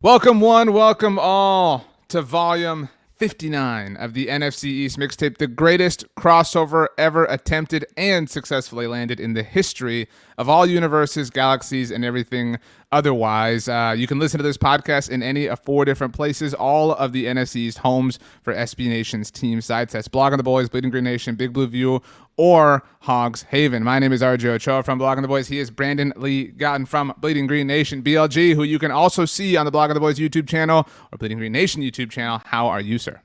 Welcome one, welcome all to volume 59 of the NFC East Mixtape, the greatest crossover ever attempted and successfully landed in the history of all universes, galaxies, and everything otherwise. You can listen to this podcast in any of 4 different places, all of the NFC East homes for SB Nation's team sites. That's Blogging the Boys, Bleeding Green Nation, Big Blue View, or Hogs Haven. My name is RJ Ochoa from Blogging the Boys. He is Brandon Lee Gowton from Bleeding Green Nation, BLG, who you can also see on the Blogging the Boys YouTube channel or Bleeding Green Nation YouTube channel. How are you, sir?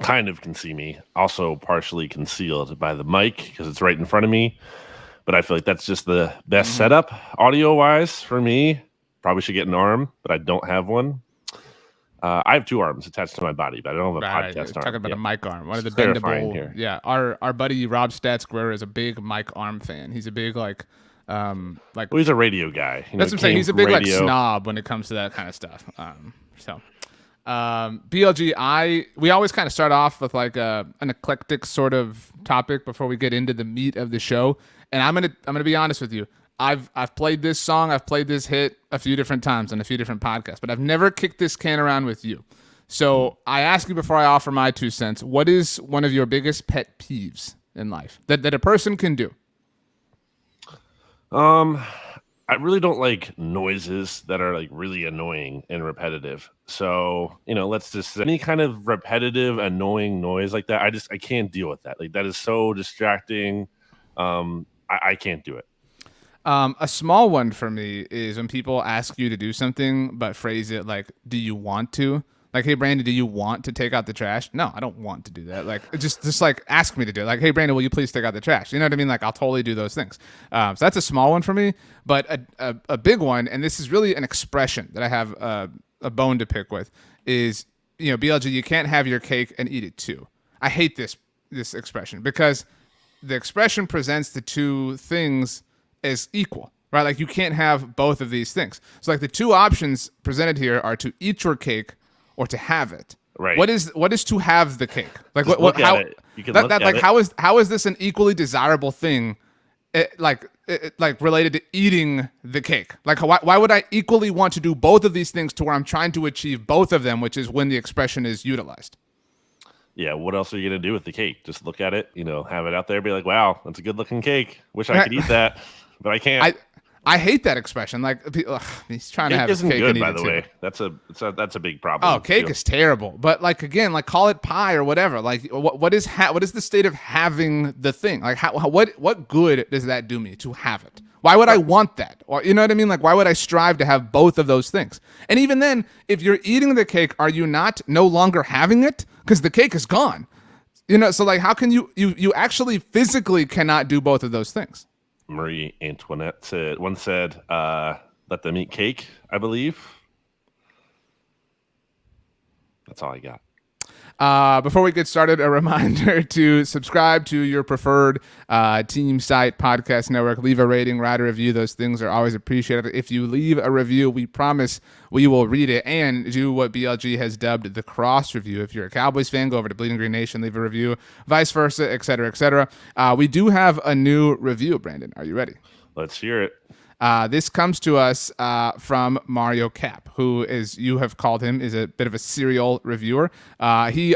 Kind of can see me. Also partially concealed by the mic because it's right in front of me. But I feel like that's just the best setup audio-wise for me. Probably should get an arm, but I don't have one. I have 2 arms attached to my body, but I don't have a podcast arm. Talking about a mic arm. One of the bendable here. Yeah, our buddy Rob Statsquare is a big mic arm fan. He's a big well, he's a radio guy. That's what I'm saying. He's a big like snob when it comes to that kind of stuff. BLG, we always kind of start off with like an eclectic sort of topic before we get into the meat of the show. And I'm gonna be honest with you. I've played this song, I've played this hit a few different times on a few different podcasts, but I've never kicked this can around with you. So I ask you before I offer my 2 cents, what is one of your biggest pet peeves in life that a person can do? I really don't like noises that are like really annoying and repetitive. So, let's just any kind of repetitive, annoying noise like that. I can't deal with that. Like that is so distracting. I can't do it. A small one for me is when people ask you to do something but phrase it like, do you want to? Like, hey, Brandon, do you want to take out the trash? No, I don't want to do that. Like, just like ask me to do it. Like, hey, Brandon, will you please take out the trash? You know what I mean? Like, I'll totally do those things. So that's a small one for me. But a big one, and this is really an expression that I have a bone to pick with, is, BLG, you can't have your cake and eat it too. I hate this expression because the expression presents the 2 things as equal, right? Like, you can't have both of these things. So, like, the 2 options presented here are to eat your cake or to have it. Right. What is to have the cake? Like, just look at it. You can look at it. How is this an equally desirable thing? Like related to eating the cake. Like, why would I equally want to do both of these things to where I'm trying to achieve both of them, which is when the expression is utilized? Yeah, what else are you going to do with the cake? Just look at it, have it out there, be like, wow, that's a good looking cake. Wish I could eat that, but I can't. I hate that expression. Like, he's trying to have his cake good, and eat by it the too. way. That's a big problem. Oh, cake is terrible. But like, again, like, call it pie or whatever. Like, what is the state of having the thing? Like, what good does that do me to have it? Why would I want that? Or, you know what I mean? Like, why would I strive to have both of those things? And even then, if you're eating the cake, are you no longer having it? Because the cake is gone. So like, how can you actually physically cannot do both of those things? Marie Antoinette once said, let them eat cake, I believe. That's all I got. Before we get started, a reminder to subscribe to your preferred team site, podcast network. Leave a rating, write a review. Those things are always appreciated. If you leave a review, we promise we will read it and do what BLG has dubbed the cross review. If you're a Cowboys fan, go over to Bleeding Green Nation, leave a review, vice versa, et cetera, et cetera. We do have a new review, Brandon. Are you ready? Let's hear it. This comes to us from Mario Cap, who, as you have called him, is a bit of a serial reviewer. He,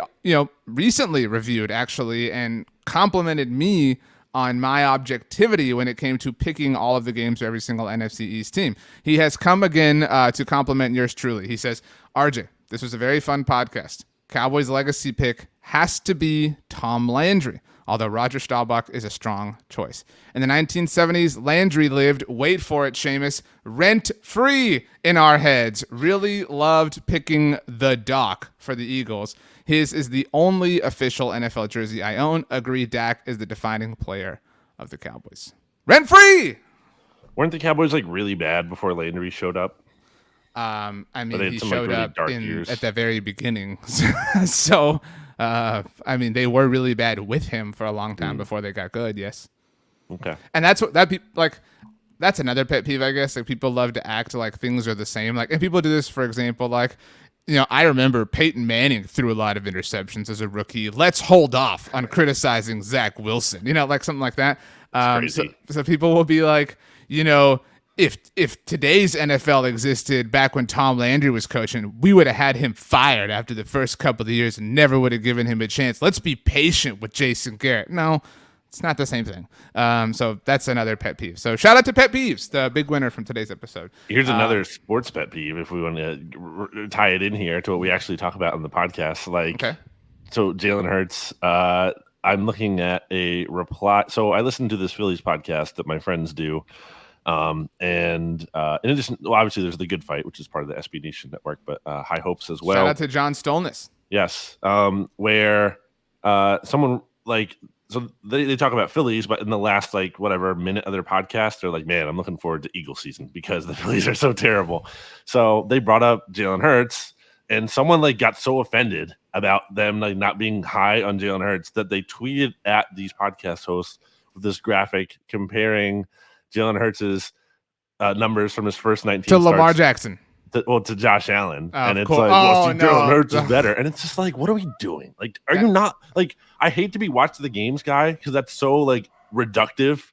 recently reviewed, actually, and complimented me on my objectivity when it came to picking all of the games for every single NFC East team. He has come again to compliment yours truly. He says, RJ, this was a very fun podcast. Cowboys' legacy pick has to be Tom Landry, although Roger Staubach is a strong choice. In the 1970s, Landry lived, wait for it, Seamus, rent-free in our heads. Really loved picking the Doc for the Eagles. His is the only official NFL jersey I own. Agree, Dak is the defining player of the Cowboys. Rent-free! Weren't the Cowboys like really bad before Landry showed up? He showed up at the very beginning. So, they were really bad with him for a long time before they got good. Yes. Okay. And that's another pet peeve, I guess. Like, people love to act like things are the same. Like, and people do this, for example, like, I remember Peyton Manning threw a lot of interceptions as a rookie. Let's hold off on criticizing Zach Wilson. Like something like that. So people will be like, if today's NFL existed back when Tom Landry was coaching, we would have had him fired after the first couple of years and never would have given him a chance. Let's be patient with Jason Garrett. No, it's not the same thing. So that's another pet peeve. So shout out to Pet Peeves, the big winner from today's episode. Here's another sports pet peeve if we want to tie it in here to what we actually talk about on the podcast. Okay. So Jalen Hurts, I'm looking at a reply. So I listened to this Phillies podcast that my friends do. And in addition, well, obviously there's the Good Fight, which is part of the SB Nation network, but High Hopes as well. Shout out to John Stolness. Yes. Where someone so they talk about Phillies, but in the last minute of their podcast, they're like, man, I'm looking forward to Eagle season because the Phillies are so terrible. So they brought up Jalen Hurts, and someone got so offended about them not being high on Jalen Hurts that they tweeted at these podcast hosts with this graphic comparing Jalen Hurts' numbers from his first 19 to starts Lamar Jackson. To Josh Allen. And it's cool. Jalen Hurts is better. And it's just what are we doing? Are you not I hate to be watching the games guy because that's so reductive.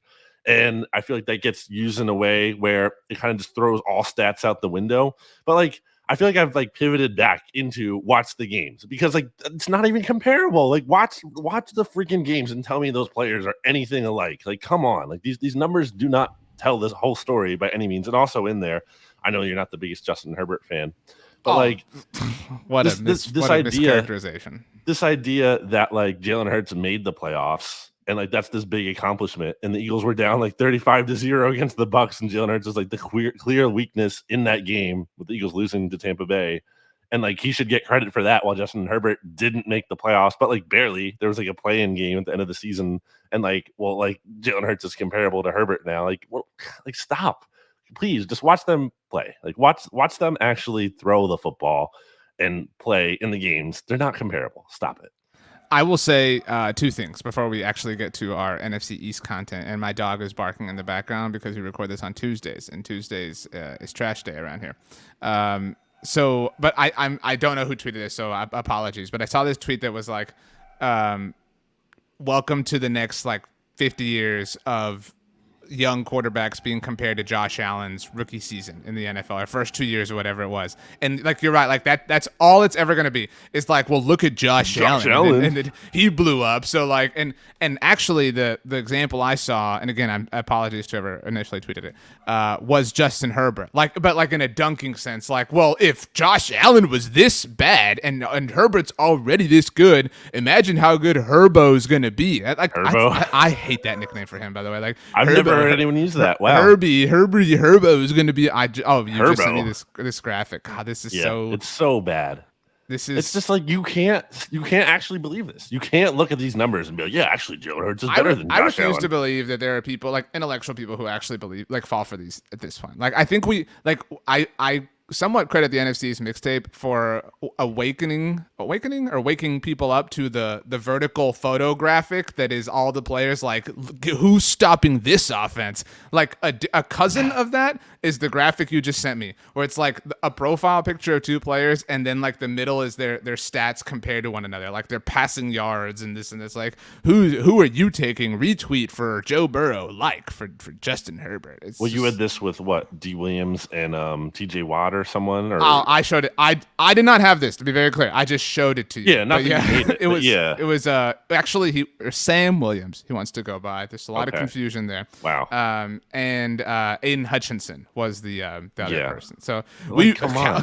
And I feel that gets used in a way where it kind of just throws all stats out the window. But I feel I've pivoted back into watch the games because it's not even comparable. Watch the freaking games and tell me those players are anything alike. Come on. These numbers do not tell this whole story by any means. And also in there, I know you're not the biggest Justin Herbert fan, but what a mischaracterization. This idea that Jalen Hurts made the playoffs and that's this big accomplishment, and the Eagles were down 35-0 against the Bucs, and Jalen Hurts was the clear weakness in that game with the Eagles losing to Tampa Bay, and he should get credit for that while Justin Herbert didn't make the playoffs, but barely. There was a play-in game at the end of the season, and Jalen Hurts is comparable to Herbert now. Stop. Please just watch them play. Watch them actually throw the football and play in the games. They're not comparable. Stop it. I will say two things before we actually get to our NFC East content. And my dog is barking in the background because we record this on Tuesdays, and Tuesdays is trash day around here. But I don't know who tweeted this, so apologies. But I saw this tweet that was welcome to the next 50 years of young quarterbacks being compared to Josh Allen's rookie season in the NFL, or first 2 years or whatever it was. And you're right, that's all it's ever going to be. It's well, look at Josh Allen. And then he blew up. So and actually the example I saw, and again, I apologize to whoever initially tweeted it, was Justin Herbert. But in a dunking sense, well, if Josh Allen was this bad and Herbert's already this good, imagine how good Herbo's going to be. Herbo? I hate that nickname for him, by the way. I've never heard anyone use that. Wow. Herbo is going to be. You Herbo. just sent me this graphic. God, this is it's so bad. It's just you can't actually believe this. You can't look at these numbers and be yeah, actually Jalen Hurts is better than Josh Allen. I refuse to believe that there are people intellectual people who actually believe fall for these at this point. I think I somewhat credit the NFC East Mixtape for awakening or waking people up to the vertical photo graphic that is all the players who's stopping this offense. A cousin of that is the graphic you just sent me, where it's a profile picture of two players, and then the middle is their stats compared to one another, their passing yards and this and this. Who are you taking retweet for Joe Burrow, for Justin Herbert? You had this with what, D Williams and TJ Watt or someone? Or I showed it. I did not have this, to be very clear. I just showed it to you. Yeah, not that you made it. It was actually Sam Williams he wants to go by. There's a lot of confusion there. Wow. And Aiden Hutchinson was the other person. So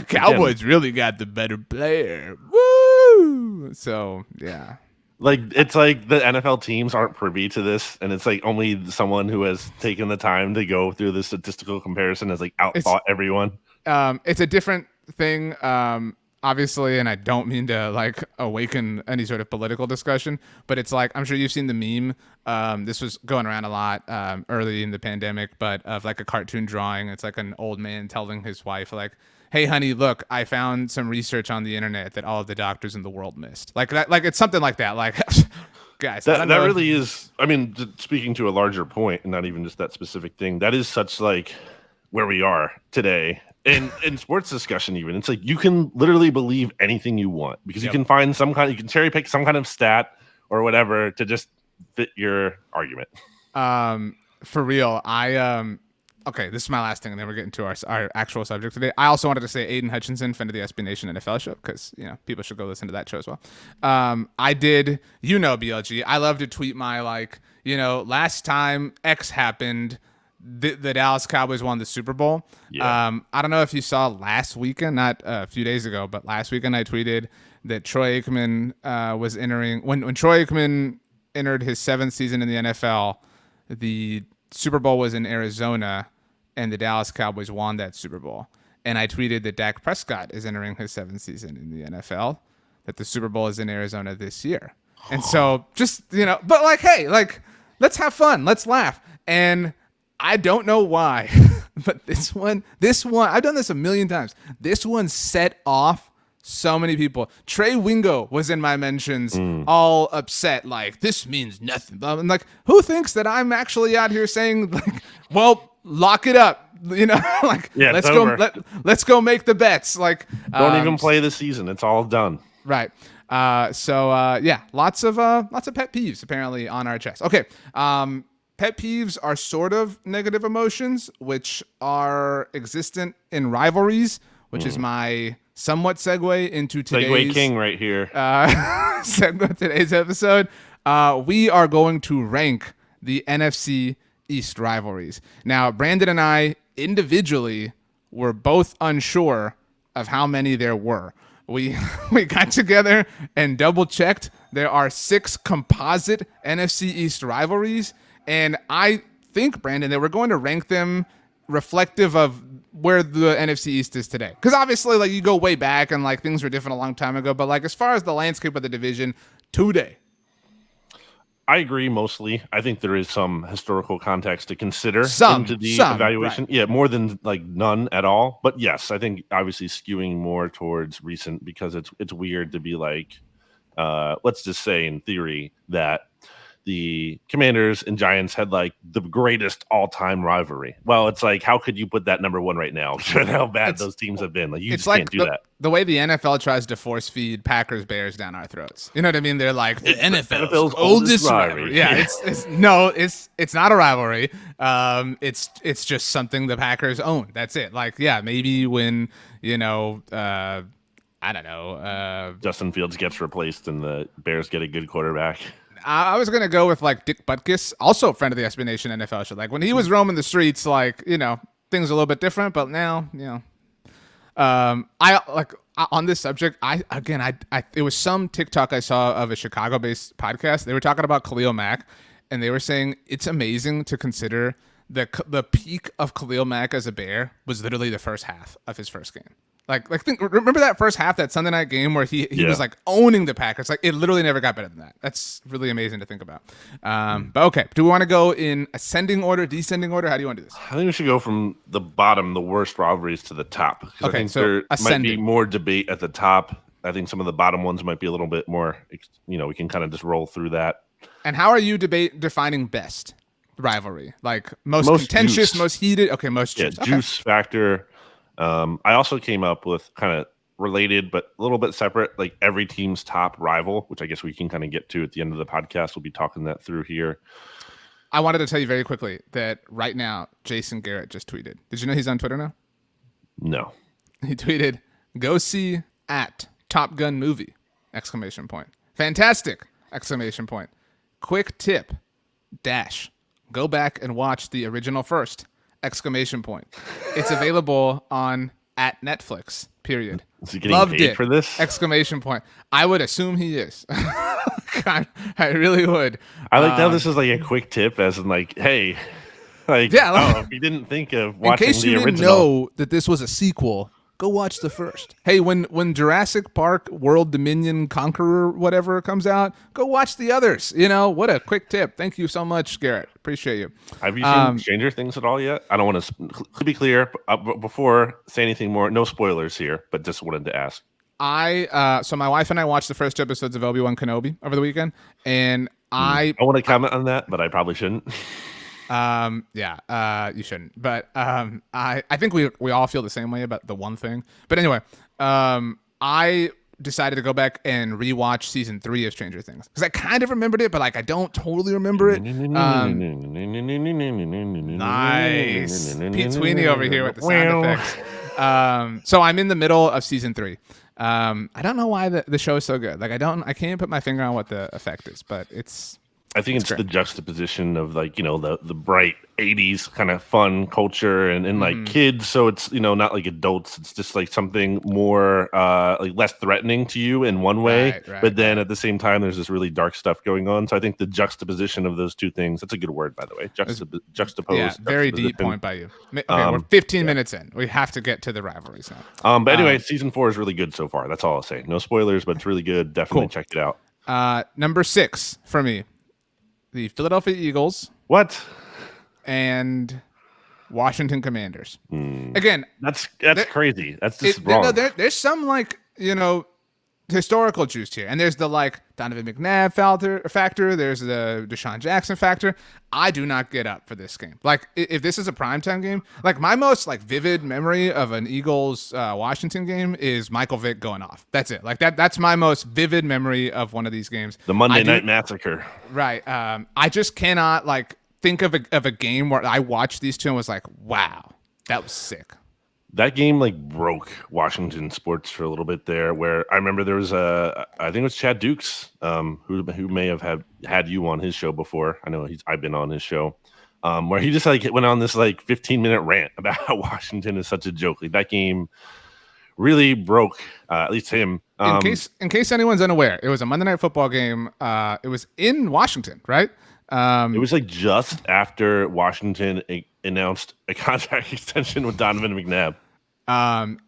Cowboys really got the better player. Woo! So yeah. It's the NFL teams aren't privy to this, and it's only someone who has taken the time to go through the statistical comparison has outthought everyone. It's a different thing, obviously, and I don't mean to awaken any sort of political discussion, but it's I'm sure you've seen the meme. This was going around a lot early in the pandemic, but of a cartoon drawing. It's an old man telling his wife hey honey, look, I found some research on the internet that all of the doctors in the world missed. It's something like that. Guys, that really is. I mean, speaking to a larger point, and not even just that specific thing, that is such where we are today. In sports discussion, even it's you can literally believe anything you want because you can find you can cherry pick some kind of stat or whatever to just fit your argument. For real, Okay, this is my last thing, and then we're getting to our actual subject today. I also wanted to say Aiden Hutchinson, friend of the SB Nation NFL show, because people should go listen to that show as well. I did, BLG. I love to tweet my last time X happened, the Dallas Cowboys won the Super Bowl. Yeah. I don't know if you saw last weekend, not a few days ago, but last weekend I tweeted that Troy Aikman was entering when Troy Aikman entered his 7th season in the NFL. The Super Bowl was in Arizona, and the Dallas Cowboys won that Super Bowl. And I tweeted that Dak Prescott is entering his 7th season in the NFL, that the Super Bowl is in Arizona this year. And so but hey, let's have fun. Let's laugh. And I don't know why, but this one, I've done this a million times. This one set off so many people. Trey Wingo was in my mentions, all upset, like, this means nothing. I'm like, who thinks that I'm actually out here saying, well, lock it up, let's go, let's go make the bets. Don't even play the season; it's all done. Right. Lots of pet peeves apparently on our chest. Okay. Pet peeves are sort of negative emotions, which are existent in rivalries, which is my somewhat segue into today's Segue king right here. Today's episode. We are going to rank the NFC East rivalries. Now, Brandon and I individually were both unsure of how many there were. We got together and double checked. There are 6 composite NFC East rivalries. And I think, Brandon, that we're going to rank them reflective of where the NFC East is today. Because obviously, you go way back and things were different a long time ago. But as far as the landscape of the division today. I agree mostly. I think there is some historical context to consider into the evaluation. Right. Yeah, more than none at all. But yes, I think obviously skewing more towards recent, because it's weird to be let's just say in theory that the Commanders and Giants had the greatest all-time rivalry. Well, it's how could you put that number one right now? Given how bad those teams have been. You just can't do that. The way the NFL tries to force feed Packers Bears down our throats. You know what I mean? They're like the NFL's oldest rivalry. Yeah, it's not a rivalry. It's just something the Packers own. That's it. Maybe when I don't know. Justin Fields gets replaced and the Bears get a good quarterback. I was gonna go with Dick Butkus, also a friend of the SB Nation NFL show. When he was roaming the streets, things are a little bit different. But now, on this subject, it was some TikTok I saw of a Chicago-based podcast. They were talking about Khalil Mack, and they were saying it's amazing to consider that the peak of Khalil Mack as a Bear was literally the first half of his first game. Remember that first half, that Sunday night game where he was owning the Packers. It literally never got better than that. That's really amazing to think about. But okay, do we want to go in ascending order, descending order? How do you want to do this? I think we should go from the bottom, the worst rivalries, to the top. Okay, I think there might be more debate at the top. I think some of the bottom ones might be a little bit more, we can kind of just roll through that. And how are you defining best rivalry? Most contentious, juice. Most heated? Okay, most juice. Okay. Juice factor. I also came up with kind of related, but a little bit separate, every team's top rival, which I guess we can kind of get to at the end of the podcast. We'll be talking that through here. I wanted to tell you very quickly that right now, Jason Garrett just tweeted. Did you know he's on Twitter now? No. He tweeted, "Go see at Top Gun movie!" ! Fantastic! ! Quick tip, go back and watch the original first! ! It's available on at Netflix. Period. Is he getting paid for this? ! I would assume he is. I really would. I like how this is a quick tip, as in hey, if you didn't think of watching the original. In case you didn't know that this was a sequel, go watch the first. Hey, when Jurassic Park World Dominion Conqueror whatever comes out, go watch the others. What a quick tip. Thank you so much, Garrett. Appreciate you. Have you seen Stranger Things at all yet? I don't want to be clear before say anything more. No spoilers here, but just wanted to ask. So my wife and I watched the first 2 episodes of Obi-Wan Kenobi over the weekend, and I want to comment on that, but I probably shouldn't. You shouldn't. But I think we all feel the same way about the one thing. But anyway, I decided to go back and rewatch season 3 of Stranger Things because I kind of remembered it, but like I don't totally remember it. Nice, Pete Sweeney over here with the sound effects. So I'm in the middle of season 3. I don't know why the show is so good. Like I can't put my finger on what the effect is, but I think it's great. the juxtaposition of like, the bright 80s kind of fun culture and like kids. So it's, not like adults. It's just like something more like less threatening to you in one way. But then at the same time, there's this really dark stuff going on. So I think the juxtaposition of those two things, that's a good word, by the way. Juxtapose. Yeah, very deep point by you. Okay, we're 15 minutes in. We have to get to the rivalries now. But anyway, season 4 is really good so far. That's all I'll say. No spoilers, but it's really good. Definitely check it out. Number 6 for me. The Philadelphia Eagles. What? And Washington Commanders. Again, that's crazy. That's just wrong. No, there's some like historical juice here, and there's the like Donovan McNabb factor. There's the Deshaun Jackson factor. I do not get up for this game. Like if this is a primetime game, like my most like vivid memory of an Eagles Washington game is Michael Vick going off. That's it. Like that's my most vivid memory of one of these games. The Monday Night Massacre. Right. I just cannot like think of a game where I watched these two and was like, wow, that was sick. That game like broke Washington sports for a little bit there, where I remember there was I think it was Chad Dukes, who may have had you on his show before. I know I've been on his show, where he just like went on this like 15-minute rant about how Washington is such a joke. Like that game really broke at least him. In case anyone's unaware, it was a Monday Night Football game. It was in Washington, right? It was like just after Washington announced a contract extension with Donovan McNabb.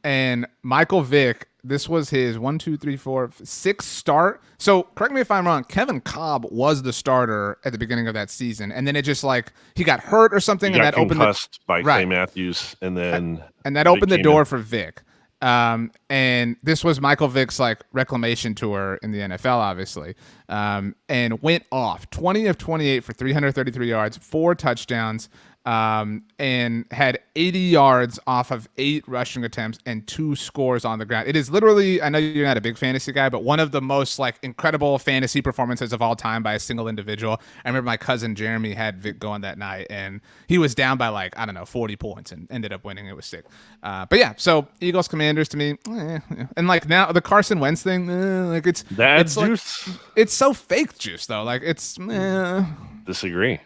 And Michael Vick, this was his 6th start. So correct me if I'm wrong. Kevin Kolb was the starter at the beginning of that season, and then it just like he got hurt or something, and that opened by Clay Matthews, and that opened the door for Vick. And this was Michael Vick's like reclamation tour in the NFL, obviously, and went off 20 of 28 for 333 yards, 4 touchdowns, and had 80 yards off of 8 rushing attempts and 2 scores on the ground. It is literally, I know you're not a big fantasy guy, but one of the most like incredible fantasy performances of all time by a single individual. I remember my cousin Jeremy had Vic going that night, and he was down by like, I don't know, 40 points and ended up winning. It was sick. But yeah, so Eagles Commanders to me, and like now the Carson Wentz thing, like it's juice. Like, it's so fake juice though. Like it's disagree.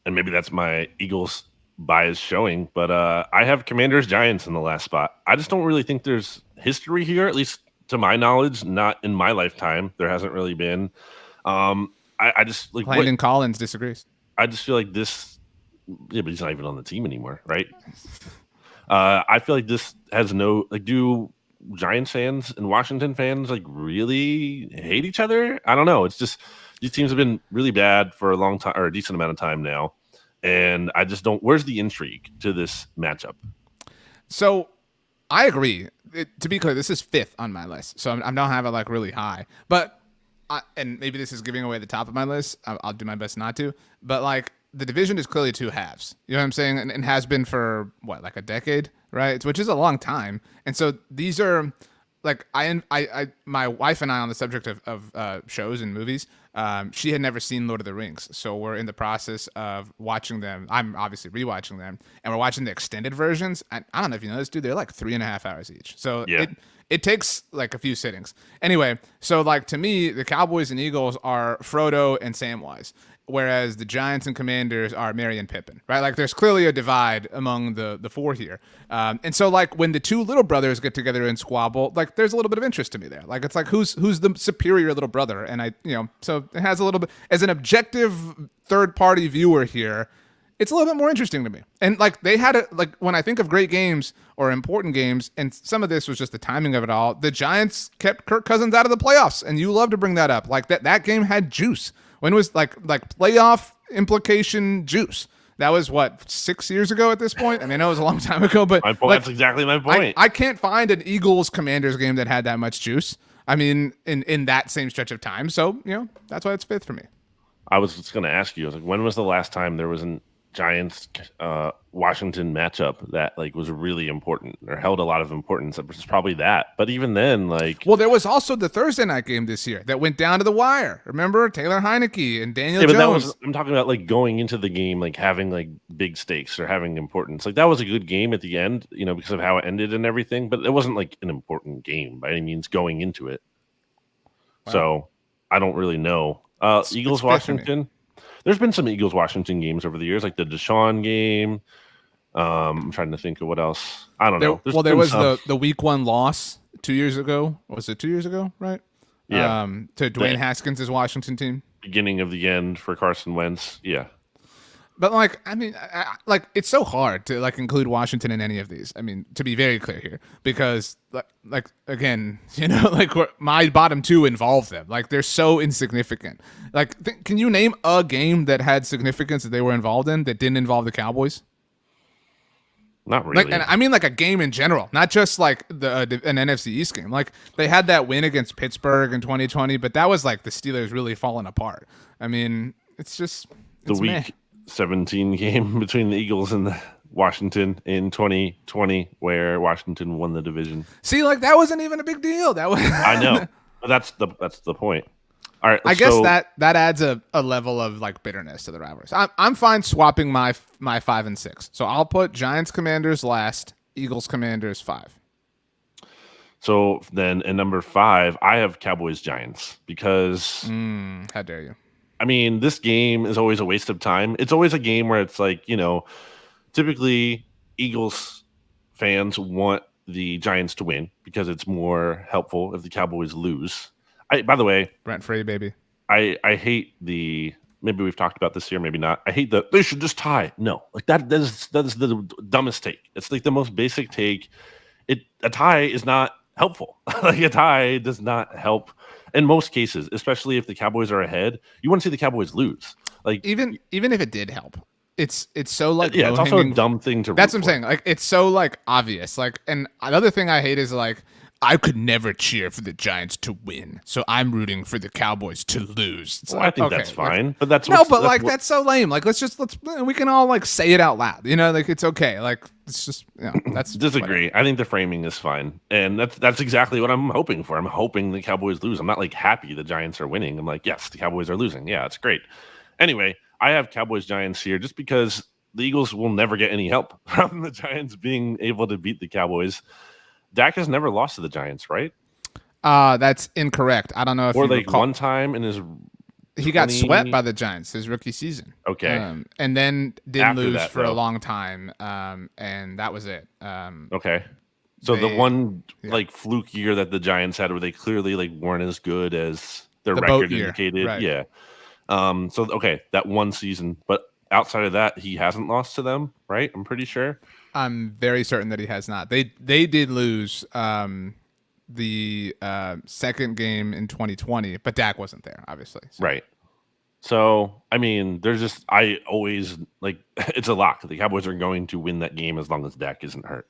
And maybe that's my Eagles bias showing, but I have Commanders Giants in the last spot. I just don't really think there's history here, at least to my knowledge. Not in my lifetime. There hasn't really been. I just like Landon Collins disagrees. I just feel like this. Yeah, but he's not even on the team anymore, right? I feel like this has no like. Do Giants fans and Washington fans like really hate each other? I don't know. It's just these teams have been really bad for a long time or a decent amount of time now. And I just don't. Where's the intrigue to this matchup? So I agree. To be clear, this is 5th on my list. So I don't have it like really high. But, and maybe this is giving away the top of my list. I'll do my best not to. But like the division is clearly 2 halves. You know what I'm saying? And has been for what, like a decade, right? Which is a long time. And so these are like my wife and I on the subject of shows and movies. She had never seen Lord of the Rings, so we're in the process of watching them. I'm obviously rewatching them, and we're watching the extended versions. I don't know if you know this, dude. They're like 3.5 hours each, so it takes like a few sittings. Anyway, so like to me, the Cowboys and Eagles are Frodo and Samwise, whereas the Giants and Commanders are Merry and Pippin, right? Like there's clearly a divide among the 4 here. And so like when the 2 little brothers get together and squabble, like there's a little bit of interest to me there. Like it's like who's the superior little brother? And so it has a little bit as an objective third party viewer here. It's a little bit more interesting to me. And like they had like when I think of great games or important games, and some of this was just the timing of it all, the Giants kept Kirk Cousins out of the playoffs, and you love to bring that up. Like that game had juice. When was like playoff implication juice? That was what, 6 years ago at this point? I mean, I know it was a long time ago, but that's exactly my point. I can't find an Eagles Commanders game that had that much juice. I mean, in that same stretch of time. So, that's why it's 5th for me. I was just going to ask you, I was like, when was the last time there was an Giants Washington matchup that like was really important or held a lot of importance. It was probably that. But even then, like, Well, there was also the Thursday night game this year that went down to the wire. Remember Taylor Heineke and Daniel yeah, but that Jones? was I'm talking about like going into the game, like having like big stakes or having importance. Like that was a good game at the end, because of how it ended and everything. But it wasn't like an important game by any means going into it. Wow. So I don't really know. Eagles Washington. There's been some Eagles Washington games over the years, like the Deshaun game. I'm trying to think of what else. I don't know. There was the week 1 loss 2 years ago. Was it 2 years ago? Right. Yeah. To Dwayne Haskins' Washington team. Beginning of the end for Carson Wentz. Yeah. But like, I mean, it's so hard to like include Washington in any of these. I mean, to be very clear here, because like again, like my bottom 2 involve them. Like they're so insignificant. Like, can you name a game that had significance that they were involved in that didn't involve the Cowboys? Not really. Like, and I mean like a game in general, not just like an NFC East game. Like they had that win against Pittsburgh in 2020, but that was like the Steelers really falling apart. I mean, it's the week 17 game between the Eagles and the Washington in 2020, where Washington won the division. See, like that wasn't even a big deal. That was I know, but that's the point. All right, I guess that adds a level of like bitterness to the rivalries. I'm fine swapping my 5 and 6. So I'll put Giants Commanders last, Eagles Commanders 5. So then in number 5, I have Cowboys Giants because how dare you? I mean, this game is always a waste of time. It's always a game where it's like, typically Eagles fans want the Giants to win because it's more helpful if the Cowboys lose. By the way, Brent Free, baby. I hate maybe we've talked about this here, maybe not. I hate they should just tie. No, like that is the dumbest take. It's like the most basic take. A tie is not helpful. Like a tie does not help in most cases, especially if the Cowboys are ahead. You want to see the Cowboys lose. Like even if it did help, it's so like it's also a dumb thing to. That's what I'm saying. Like it's so like obvious. Like, and another thing I hate is like I could never cheer for the Giants to win, so I'm rooting for the Cowboys to lose. Well, I think that's fine, like, but that's that's so lame. Like let's we can all like say it out loud. Like it's okay. Like it's just that's disagree. Whatever. I think the framing is fine, and that's exactly what I'm hoping for. I'm hoping the Cowboys lose. I'm not like happy the Giants are winning. I'm like, yes, the Cowboys are losing. Yeah, it's great. Anyway, I have Cowboys Giants here just because the Eagles will never get any help from the Giants being able to beat the Cowboys. Dak has never lost to the Giants, right? That's incorrect. I don't know if or like one time in his. He got swept by the Giants his rookie season. Okay, and then didn't lose for a long time, and that was it. Okay, so the one like fluke year that the Giants had, where they clearly like weren't as good as their record indicated. Right. Yeah. So okay, that one season, but outside of that, he hasn't lost to them, right? I'm pretty sure. I'm very certain that he has not. They did lose the second game in 2020, but Dak wasn't there, obviously. So. Right. So, I mean, I always like it's a lock. The Cowboys are going to win that game as long as Dak isn't hurt.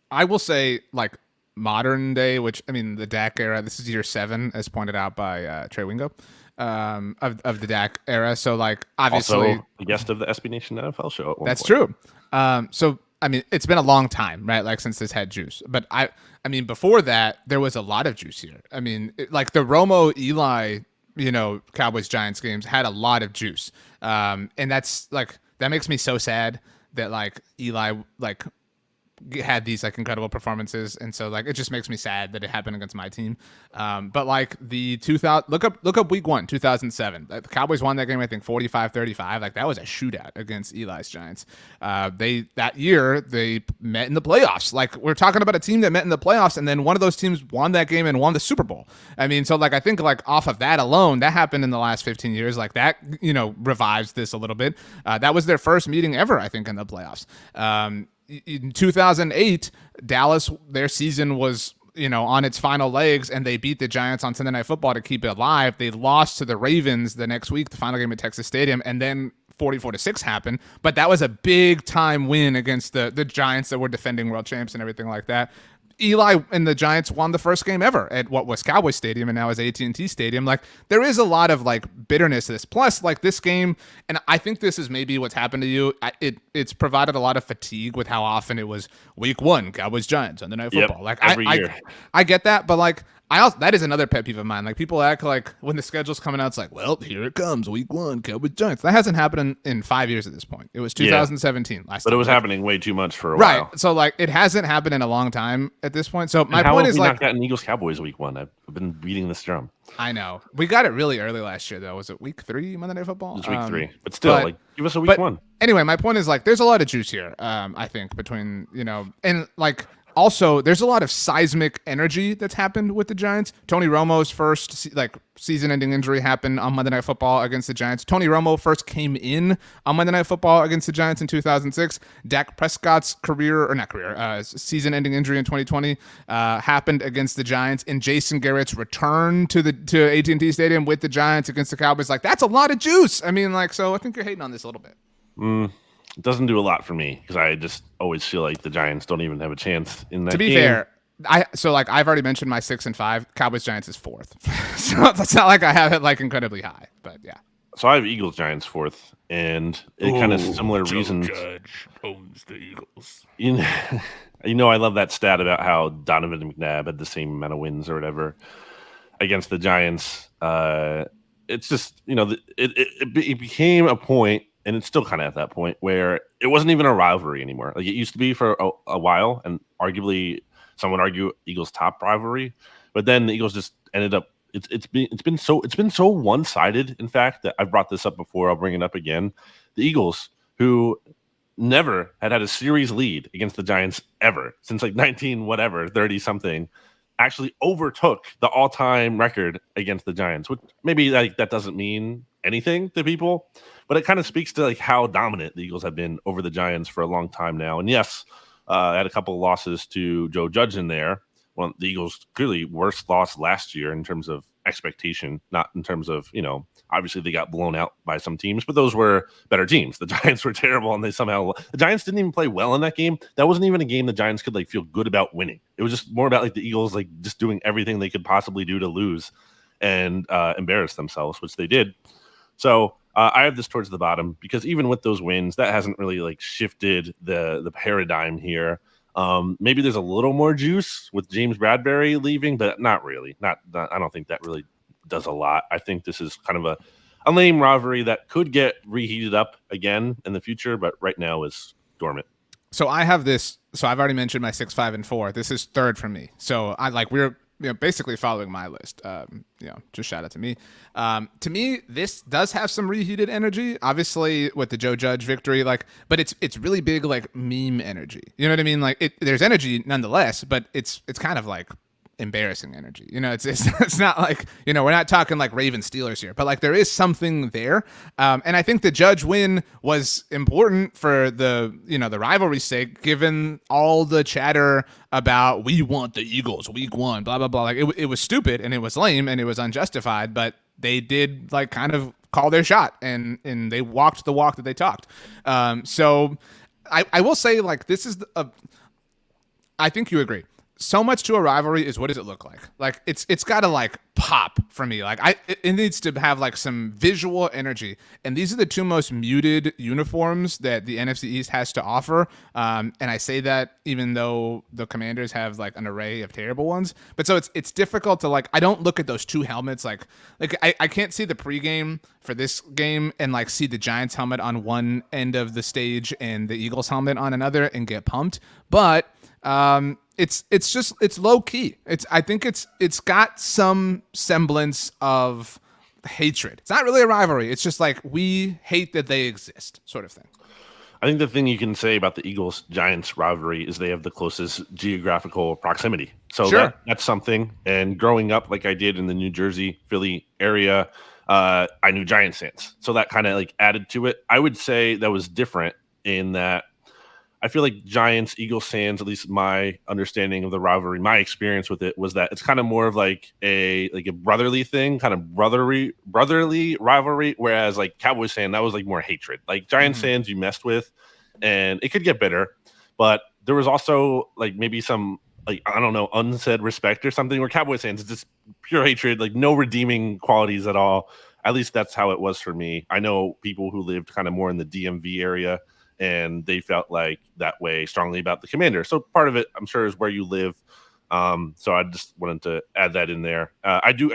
I will say, like modern day, which I mean, the Dak era. This is year 7, as pointed out by Trey Wingo. Of the Dak era, so like obviously also a guest of the SB Nation NFL show at one that's point. True. So I mean, it's been a long time, right? Like since this had juice, but I mean, before that, there was a lot of juice here. I mean, like the Romo Eli, Cowboys Giants games had a lot of juice, and that's like that makes me so sad that like Eli like had these like incredible performances, and so like it just makes me sad that it happened against my team. But like the 2000 look up week 1 2007, the Cowboys won that game, I think 45-35. Like that was a shootout against Eli's Giants. That year they met in the playoffs. Like we're talking about a team that met in the playoffs, and then one of those teams won that game and won the Super Bowl. I mean, so like I think like off of that alone, that happened in the last 15 years. Like that revives this a little bit. That was their first meeting ever, I think, in the playoffs. In 2008, Dallas, their season was, on its final legs, and they beat the Giants on Sunday Night Football to keep it alive. They lost to the Ravens the next week, the final game at Texas Stadium, and then 44-6 happened. But that was a big time win against the Giants that were defending world champs and everything like that. Eli and the Giants won the first game ever at what was Cowboy Stadium and now is AT&T Stadium. Like, there is a lot of like bitterness to this. Plus, like, this game, and I think this is maybe what's happened to you. It's provided a lot of fatigue with how often it was week one, Cowboys Giants Sunday Night Football. Like, every year. I get that, but like, I also, that is another pet peeve of mine. Like, people act like when the schedule's coming out, it's like, well, here it comes, week one, Cowboys Giants. That hasn't happened in 5 years at this point. It was 2017 last time. But it was happening way too much for a while. Right. So like, it hasn't happened in a long time at this point. So my how point have is we like, not gotten Eagles Cowboys week one. I've been beating this drum. I know we got it really early last year though. Was it week 3 Monday Night Football? It's week 3, but still, like, give us a week one. Anyway, my point is like, there's a lot of juice here. I think between and like. Also, there's a lot of seismic energy that's happened with the Giants. Tony Romo's first season-ending injury happened on Monday Night Football against the Giants. Tony Romo first came in on Monday Night Football against the Giants in 2006. Dak Prescott's season-ending injury in 2020 happened against the Giants. And Jason Garrett's return to AT&T Stadium with the Giants against the Cowboys, like, that's a lot of juice. I mean, like, so I think you're hating on this a little bit. It doesn't do a lot for me because I just always feel like the Giants don't even have a chance in that game. To be fair, I've already mentioned my 6 and 5. Cowboys Giants is 4th, so it's not like I have it like incredibly high. But yeah. So I have Eagles Giants 4th, and it kind of similar reasons. Judge owns the Eagles. You know, I love that stat about how Donovan McNabb had the same amount of wins or whatever against the Giants. It's just, it became a point. And it's still kind of at that point where it wasn't even a rivalry anymore. Like it used to be for a while, and arguably some would argue Eagles' top rivalry. But then the Eagles just ended up. It's been so one-sided. In fact, that I've brought this up before. I'll bring it up again. The Eagles, who never had a series lead against the Giants ever since like 30 something, actually overtook the all-time record against the Giants. Which maybe like that doesn't mean anything to people. But it kind of speaks to like how dominant the Eagles have been over the Giants for a long time now. And yes, had a couple of losses to Joe Judge in there. Well, the Eagles clearly worst loss last year in terms of expectation, not in terms of, obviously they got blown out by some teams, but those were better teams. The Giants were terrible, and the Giants didn't even play well in that game. That wasn't even a game the Giants could like feel good about winning. It was just more about like the Eagles like just doing everything they could possibly do to lose and embarrass themselves, which they did. So I have this towards the bottom because even with those wins, that hasn't really like shifted the paradigm here. Maybe there's a little more juice with James Bradbury leaving, but not really. I don't think that really does a lot. I think this is kind of a lame rivalry that could get reheated up again in the future, but right now is dormant. So I have this. So I've already mentioned my 6, 5, and 4. This is third for me. So we're basically following my list. Just shout out to me. To me, this does have some reheated energy. Obviously, with the Joe Judge victory, but it's really big meme energy. You know what I mean? There's energy nonetheless, but it's kind of embarrassing energy. It's not like, we're not talking like Raven Steelers here, but there is something there. And I think the Judge win was important for the rivalry's sake, given all the chatter about we want the Eagles week one, blah, blah, blah. It was stupid and it was lame and it was unjustified, but they did kind of call their shot and they walked the walk that they talked. So I will say this is I think you agree. So much to a rivalry is what does it look like? It's got to pop for me. It needs to have some visual energy. And these are the two most muted uniforms that the NFC East has to offer. And I say that even though the Commanders have an array of terrible ones. But so it's difficult to I don't look at those two helmets I can't see the pregame for this game and see the Giants helmet on one end of the stage and the Eagles helmet on another and get pumped. But it's low key. I think it's got some semblance of hatred. It's not really a rivalry. It's just we hate that they exist, sort of thing. I think the thing you can say about the Eagles-Giants rivalry is they have the closest geographical proximity. So sure. That's something. And growing up like I did in the New Jersey, Philly area, I knew Giants fans. So that kind of added to it. I would say that was different in that I feel like Giants, Eagles fans, at least my understanding of the rivalry, my experience with it was that it's kind of more of a brotherly thing, kind of brotherly rivalry. Whereas Cowboys fan, that was more hatred. Giants fans you messed with, and it could get bitter. But there was also maybe some like, I don't know, unsaid respect or something. Where Cowboys fans, it's just pure hatred, like no redeeming qualities at all. At least that's how it was for me. I know people who lived kind of more in the DMV area, and they felt like that way strongly about the Commander. So part of it, I'm sure, is where you live. So I just wanted to add that in there. I do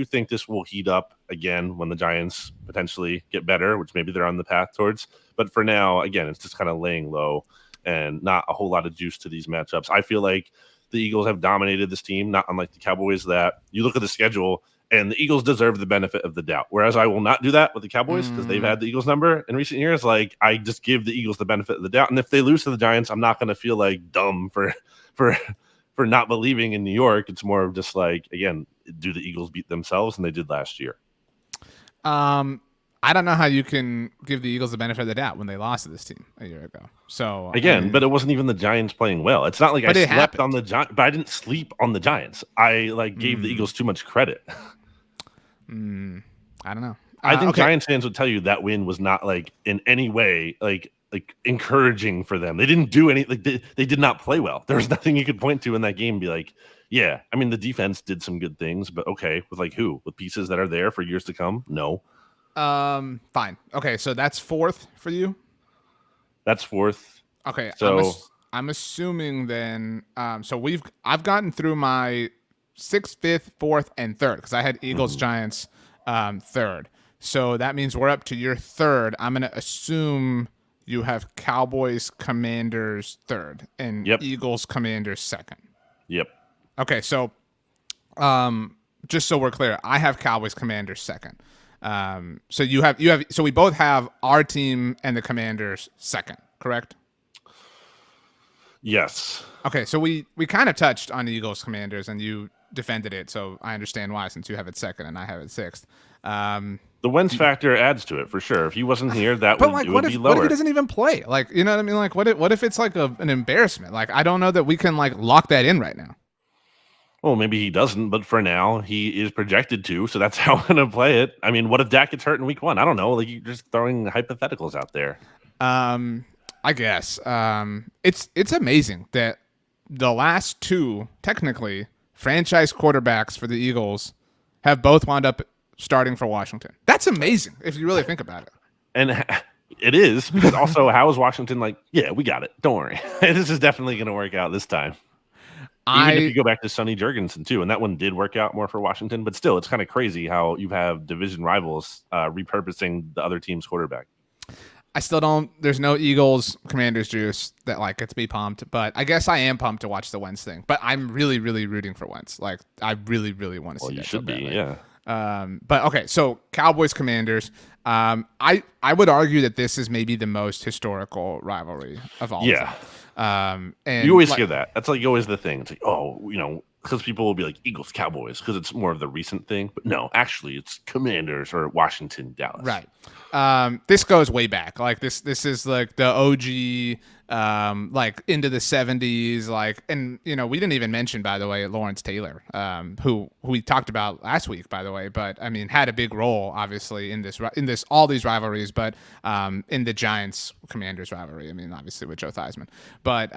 think this will heat up again when the Giants potentially get better, which maybe they're on the path towards. But for now, again, it's just kind of laying low and not a whole lot of juice to these matchups. I feel like the Eagles have dominated this team, not unlike the Cowboys, that you look at the schedule and the Eagles deserve the benefit of the doubt. Whereas I will not do that with the Cowboys because they've had the Eagles number in recent years. Like, I just give the Eagles the benefit of the doubt. And if they lose to the Giants, I'm not going to feel like dumb for not believing in New York. It's more of just like, again, do the Eagles beat themselves? And they did last year. I don't know how you can give the Eagles the benefit of the doubt when they lost to this team a year ago. So again, but it wasn't even the Giants playing well. It's not like I slept on the Giants, but I didn't sleep on the Giants. I gave the Eagles too much credit. I don't know. I think Giants fans would tell you that win was not like in any way like encouraging for them. They didn't do any, like they did not play well. There was nothing you could point to in that game and be like, yeah, I mean, the defense did some good things, but okay, with like who? With pieces that are there for years to come? No. Fine. Okay, so that's fourth for you? That's fourth. Okay, so I'm assuming then so I've gotten through my 6th, 5th, 4th, and 3rd because I had Eagles Giants 3rd. So that means we're up to your 3rd. I'm going to assume you have Cowboys Commanders 3rd and Eagles Commanders 2nd. Yep. Okay, so just so we're clear, I have Cowboys Commanders 2nd. So you have so we both have our team and the Commanders 2nd, correct? Yes. Okay, so we kind of touched on the Eagles Commanders and you defended it, so I understand why since you have it 2nd and I have it 6th. The Wentz factor adds to it for sure. If he wasn't here, that would be lower. What if he doesn't even play? Like, you know what I mean? Like, what if it's like an embarrassment? Like, I don't know that we can like lock that in right now. Well, maybe he doesn't, but for now, he is projected to, so that's how I'm going to play it. I mean, what if Dak gets hurt in week 1? I don't know. Like, you're just throwing hypotheticals out there. I guess. It's amazing that the last 2, technically, franchise quarterbacks for the Eagles have both wound up starting for Washington. That's amazing, if you really think about it. And it is, because also, how is Washington like, yeah, we got it. Don't worry. This is definitely going to work out this time. Even if you go back to Sonny Jurgensen, too, and that one did work out more for Washington, but still, it's kind of crazy how you have division rivals repurposing the other team's quarterback. I still don't – there's no Eagles Commanders juice that, like, gets me pumped, but I guess I am pumped to watch the Wentz thing. But I'm really, really rooting for Wentz. Like, I really, really want to see that. You should be, yeah. But, okay, so Cowboys Commanders. I would argue that this is maybe the most historical rivalry of all time. And you always hear that. That's like always the thing. It's like, oh, you know, because people will be like Eagles Cowboys because it's more of the recent thing. But no, actually, it's Commanders or Washington Dallas. Right. This goes way back. Like this is like the OG, like into the 70s. Like, and you know, we didn't even mention, by the way, Lawrence Taylor, who we talked about last week, by the way. But I mean, had a big role, obviously, in this all these rivalries. But in the Giants Commanders rivalry, I mean, obviously with Joe Theismann. But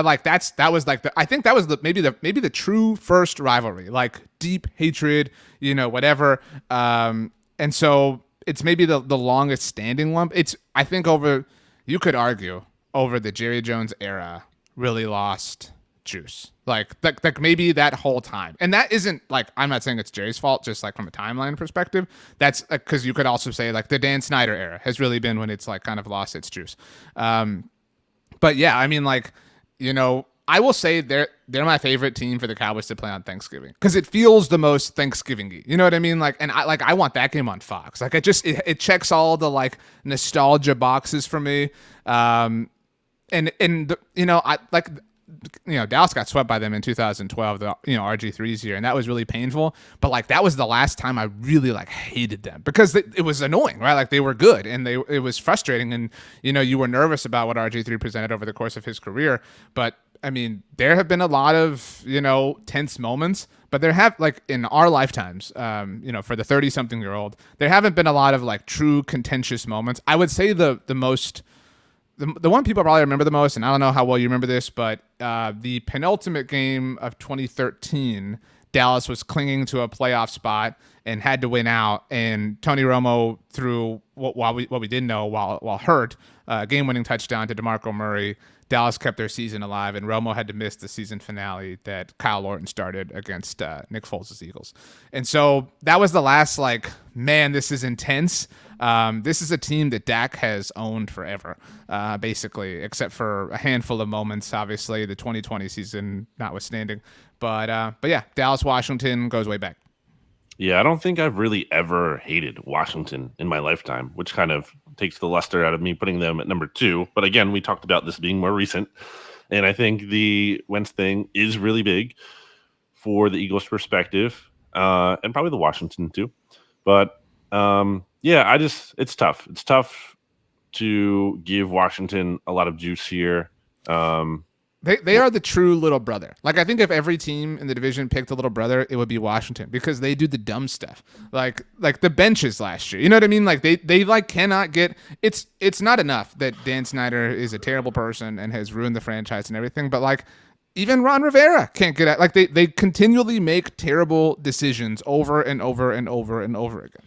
like that was like I think that was maybe the true first rivalry, like deep hatred, you know, whatever. And so. It's maybe the longest standing one. I think you could argue over the Jerry Jones era really lost juice. Like maybe that whole time. And that isn't like, I'm not saying it's Jerry's fault, just like from a timeline perspective. That's because you could also say like the Dan Snyder era has really been when it's like kind of lost its juice. But yeah, I mean like, you know, I will say they're my favorite team for the Cowboys to play on Thanksgiving because it feels the most Thanksgiving-y. You know what I mean? Like, and I want that game on Fox. Like, it checks all the like nostalgia boxes for me. And you know, Dallas got swept by them in 2012. RG3's year, and that was really painful. But like, that was the last time I really like hated them because it was annoying, right? Like they were good, and it was frustrating, and you know, you were nervous about what RG3 presented over the course of his career, but. I mean, there have been a lot of, you know, tense moments, but there have, like, in our lifetimes, you know, for the 30-something-year-old, there haven't been a lot of, like, true contentious moments. I would say the most the one people probably remember the most, and I don't know how well you remember this, but the penultimate game of 2013, Dallas was clinging to a playoff spot and had to win out, and Tony Romo threw what we didn't know while hurt, game-winning touchdown to DeMarco Murray. Dallas kept their season alive, and Romo had to miss the season finale that Kyle Orton started against Nick Foles' Eagles. And so that was the last, like, man, this is intense. This is a team that Dak has owned forever, basically, except for a handful of moments, obviously, the 2020 season notwithstanding. But yeah, Dallas, Washington goes way back. Yeah, I don't think I've really ever hated Washington in my lifetime, which kind of takes the luster out of me putting them at number 2. But again, we talked about this being more recent. And I think the Wentz thing is really big for the Eagles' perspective, and probably the Washington too. But yeah, it's tough. It's tough to give Washington a lot of juice here. They are the true little brother. Like, I think if every team in the division picked a little brother, it would be Washington, because they do the dumb stuff. Like the benches last year. You know what I mean? Like they like cannot get it's not enough that Dan Snyder is a terrible person and has ruined the franchise and everything, but like even Ron Rivera can't get at, like they continually make terrible decisions over and over and over and over again.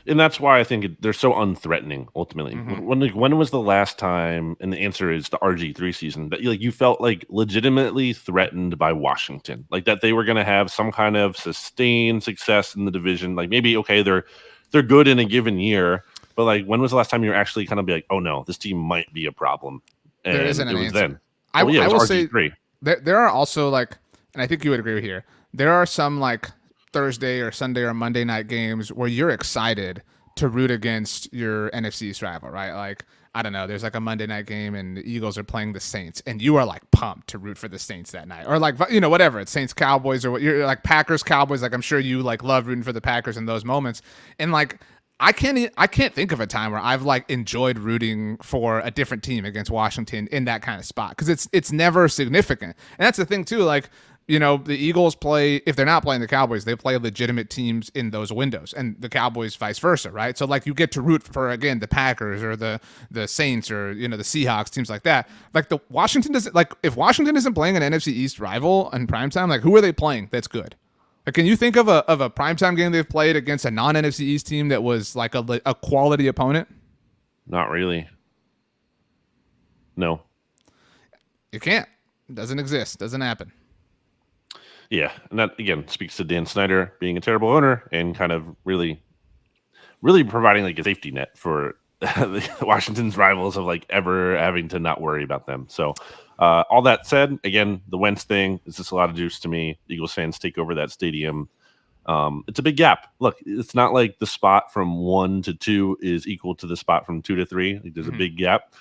And that's why I think they're so unthreatening. Ultimately, when was the last time? And the answer is the RG3 season that you felt like legitimately threatened by Washington, like that they were going to have some kind of sustained success in the division. Like maybe they're good in a given year, but like when was the last time you were actually kind of be like, oh no, this team might be a problem? And there isn't an it was answer. then. I will RG3. say there are also, like, and I think you would agree here, there are some like Thursday or Sunday or Monday night games where you're excited to root against your NFC East rival, right? Like, I don't know, there's like a Monday night game and the Eagles are playing the Saints, and you are like pumped to root for the Saints that night, or like, you know, whatever, it's Saints Cowboys, or what, you're like Packers Cowboys. Like, I'm sure you like love rooting for the Packers in those moments, and like I can't think of a time where I've like enjoyed rooting for a different team against Washington in that kind of spot, because it's never significant. And that's the thing too, like, you know, the Eagles play, if they're not playing the Cowboys, they play legitimate teams in those windows, and the Cowboys vice versa, right? So like you get to root for, again, the Packers or the Saints or, you know, the Seahawks, teams like that. Like the Washington doesn't, like if Washington isn't playing an NFC East rival in primetime, like who are they playing that's good? Like, can you think of a primetime game they've played against a non-NFC East team that was like a quality opponent? Not really. No. You can't. It doesn't exist. Doesn't happen. Yeah, and that again speaks to Dan Snyder being a terrible owner and kind of really providing like a safety net for Washington's rivals of like ever having to not worry about them. So all that said, again, the Wentz thing is just a lot of juice to me. Eagles fans take over that stadium. It's a big gap. Look, it's not like the spot from 1 to 2 is equal to the spot from 2 to 3. Like, there's a big gap.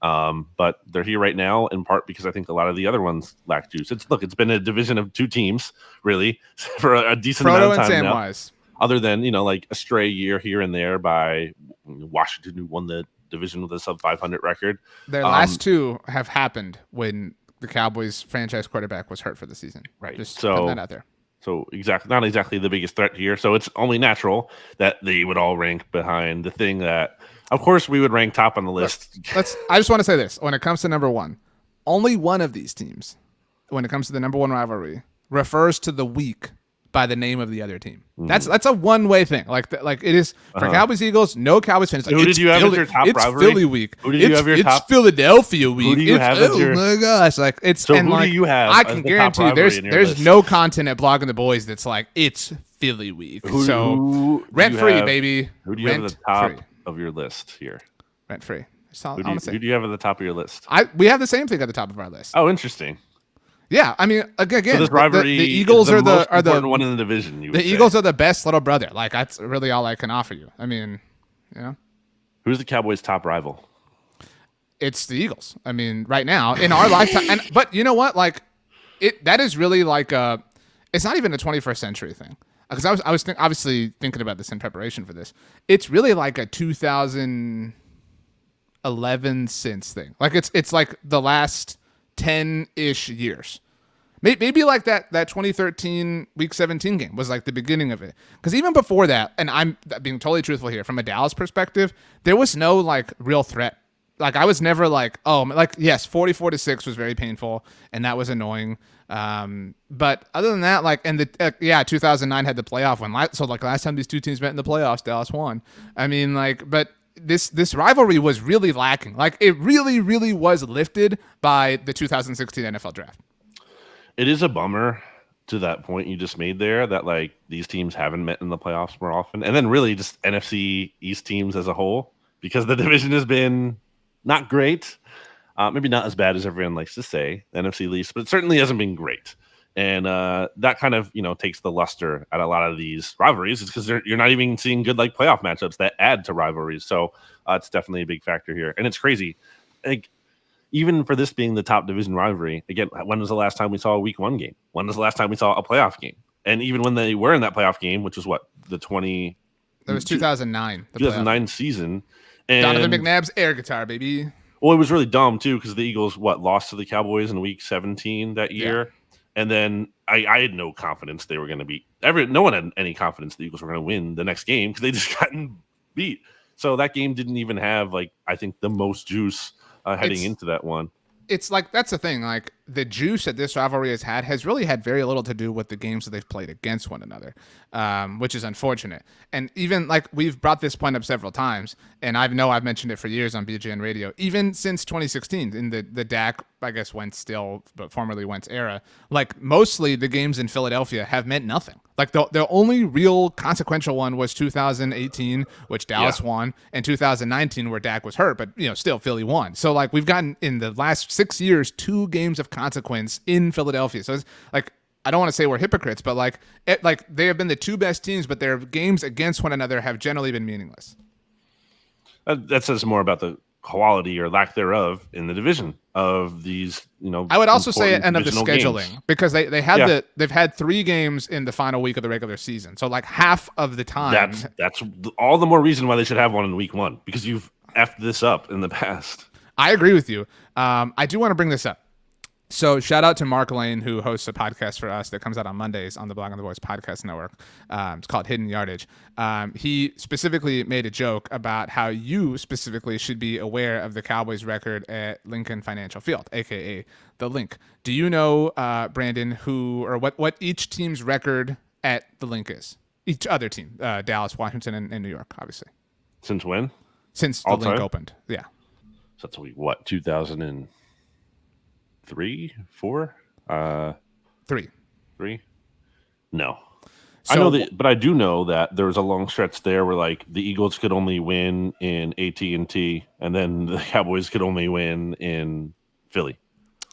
But they're here right now in part because I think a lot of the other ones lack juice. It's been a division of 2 teams really for a decent amount of time now. Other than, you know, like a stray year here and there by Washington, who won the division with a sub 500 record. Their last 2 have happened when the Cowboys franchise quarterback was hurt for the season. Right. Just so putting that out there. So not exactly the biggest threat here. So it's only natural that they would all rank behind the thing that, of course, we would rank top on the list. I just want to say this. When it comes to number 1, only one of these teams, when it comes to the number 1 rivalry, refers to the week by the name of the other team. That's a one-way thing. Like it is for Cowboys Eagles. No Cowboys fans. Like, who did you have as your top rivalry? It's Philly week. Who did you have your top? It's Philadelphia week. Who do you have as your? Oh my gosh! Like it's. So and who like, do you have? I can guarantee you, there's list? no content at Blogging the Boys that's like it's Philly week. So rent free, baby. Who do you have at the top of your list here? Rent free. Who do you have at the top of your list? We have the same thing at the top of our list. Oh, interesting. Yeah, I mean, again, so this rivalry the Eagles are the one in the division. The Eagles are the best little brother. Like, that's really all I can offer you. I mean, you know, who's the Cowboys' top rival? It's the Eagles. I mean, right now in our lifetime. But you know what? Like, that is really like it's not even a 21st century thing. Because I was obviously thinking about this in preparation for this. It's really like a 2011 since thing. Like it's like the last 10-ish years. Maybe like that 2013 Week 17 game was like the beginning of it. Because even before that, and I'm being totally truthful here, from a Dallas perspective, there was no like real threat like I was never like, oh, like yes, 44-6 was very painful and that was annoying. But other than that, like, and the 2009 had the playoff one. So like last time these two teams met in the playoffs, Dallas won. I mean, like, but this rivalry was really lacking. Like it really, really was lifted by the 2016 NFL draft. It is a bummer to that point you just made there that like these teams haven't met in the playoffs more often, and then really just NFC East teams as a whole, because the division has been not great. Maybe not as bad as everyone likes to say, the NFC East, but it certainly hasn't been great. And that kind of takes the luster at a lot of these rivalries, is because you're not even seeing good like playoff matchups that add to rivalries. So it's definitely a big factor here, and it's crazy. Like even for this being the top division rivalry, again, when was the last time we saw a week 1 game? When was the last time we saw a playoff game? And even when they were in that playoff game, which was what, the 20... That was 2009. The 2009 season. And Donovan McNabb's air guitar, baby. Well, it was really dumb, too, because the Eagles, lost to the Cowboys in week 17 that year. Yeah. And then I had no confidence they were going to beat. No one had any confidence the Eagles were going to win the next game because they just gotten beat. So that game didn't even have, I think, the most juice heading into that one. It's like, that's the thing. Like, the juice that this rivalry has really had very little to do with the games that they've played against one another, which is unfortunate. And even, like, we've brought this point up several times, and I've mentioned it for years on BGN Radio, even since 2016, in the Dak, I guess, Wentz still, but formerly Wentz era, like, mostly the games in Philadelphia have meant nothing. Like, the only real consequential one was 2018, which Dallas won, and 2019, where Dak was hurt, but, still Philly won. So, like, we've gotten, in the last 6 years, 2 games of consequence in Philadelphia. So it's like, I don't want to say we're hypocrites, but like they have been the 2 best teams, but their games against one another have generally been meaningless. That says more about the quality or lack thereof in the division of these, I would also say, and of the scheduling, games. Because they've had 3 games in the final week of the regular season. So like half of the time. That's all the more reason why they should have one in week 1, because you've effed this up in the past. I agree with you. I do want to bring this up. So shout out to Mark Lane, who hosts a podcast for us that comes out on Mondays on the Blog on the Voice podcast network. It's called Hidden Yardage. He specifically made a joke about how you specifically should be aware of the Cowboys' record at Lincoln Financial Field, a.k.a. the Link. Do you know, Brandon, what each team's record at the Link is? Each other team, Dallas, Washington, and New York, obviously. Since when? Since the Link opened, yeah. So that's week, 2003, 4? 3. No. So, I know that, but I do know that there was a long stretch there where like the Eagles could only win in AT&T, and then the Cowboys could only win in Philly.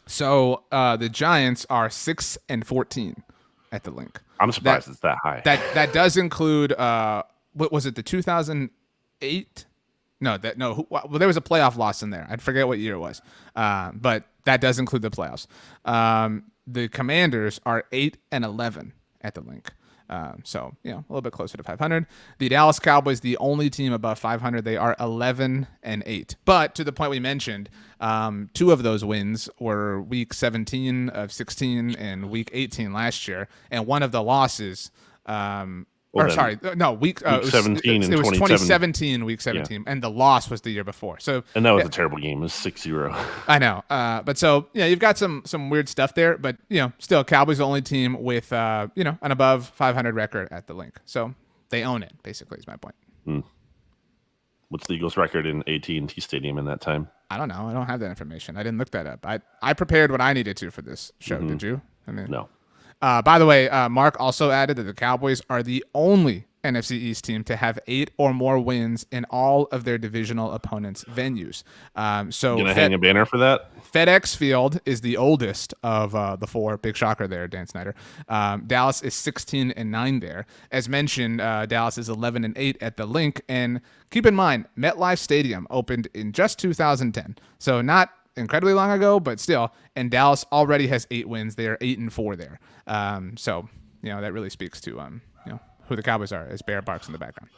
So the Giants are 6-14 at the Link. I'm surprised it's that high. That does include what was it, the 2008? No, there was a playoff loss in there. I forget what year it was, but that does include the playoffs. The Commanders are 8-11 at the Link, so a little bit closer to 500. The Dallas Cowboys, the only team above 500, they are 11-8. But to the point we mentioned, 2 of those wins were week 17 of 16 and week 18 last year, and one of the losses. Week 17 it was 2017, week 17, and the loss was the year before. So, and that was a terrible game. It was 6-0. I know, but so you've got some weird stuff there, but still, Cowboys the only team with an above 500 record at the Link, so they own it. Basically, is my point. What's the Eagles' record in AT&T Stadium in that time? I don't know. I don't have that information. I didn't look that up. I prepared what I needed to for this show. Did you? No. By the way, Mark also added that the Cowboys are the only NFC East team to have 8 or more wins in all of their divisional opponents' venues. So you gonna hang a banner for that? FedEx Field is the oldest of the 4. Big shocker there, Dan Snyder. Dallas is 16-9 there. As mentioned, Dallas is 11-8 at the Link. And keep in mind, MetLife Stadium opened in just 2010, so not incredibly long ago, but still. And Dallas already has 8 wins. They are 8-4 there. So that really speaks to who the Cowboys are, as Bear barks in the background.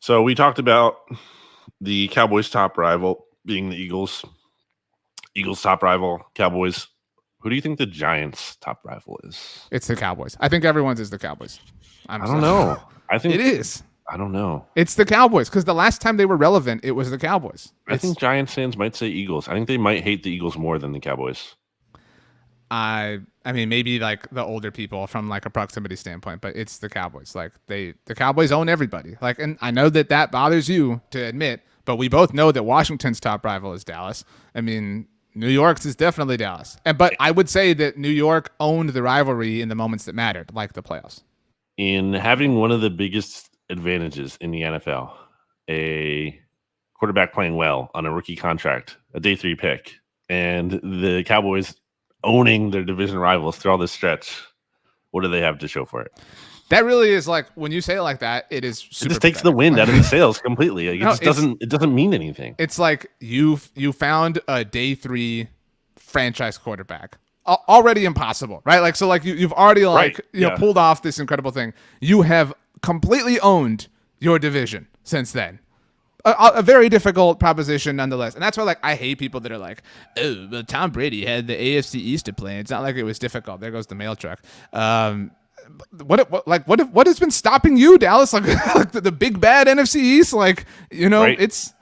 So we talked about the Cowboys' top rival being the Eagles. Eagles' top rival, Cowboys. Who do you think the Giants' top rival is? It's the Cowboys. I think everyone's is the Cowboys. I don't know. I think it is. I don't know. It's the Cowboys because the last time they were relevant, it was the Cowboys. I think Giants fans might say Eagles. I think they might hate the Eagles more than the Cowboys. I mean, maybe like the older people from like a proximity standpoint, but it's the Cowboys. Like the Cowboys own everybody. Like, and I know that bothers you to admit, but we both know that Washington's top rival is Dallas. I mean, New York's is definitely Dallas. But I would say that New York owned the rivalry in the moments that mattered, like the playoffs. In having one of the biggest advantages in the NFL, a quarterback playing well on a rookie contract, a day 3 pick, and the Cowboys owning their division rivals through all this stretch, what do they have to show for it? That really is like, when you say it like that, it is super it just takes pathetic. the wind out of the sails completely. Like, it doesn't mean anything. It's like you found a day 3 franchise quarterback. Already impossible, right? Like, so like you've already like pulled off this incredible thing. You have completely owned your division since then. A very difficult proposition nonetheless. And that's why like I hate people that are like, oh, well, Tom Brady had the AFC East to play. It's not like it was difficult. There goes the mail truck. What has been stopping you, Dallas? Like, the big bad NFC East? Like, it's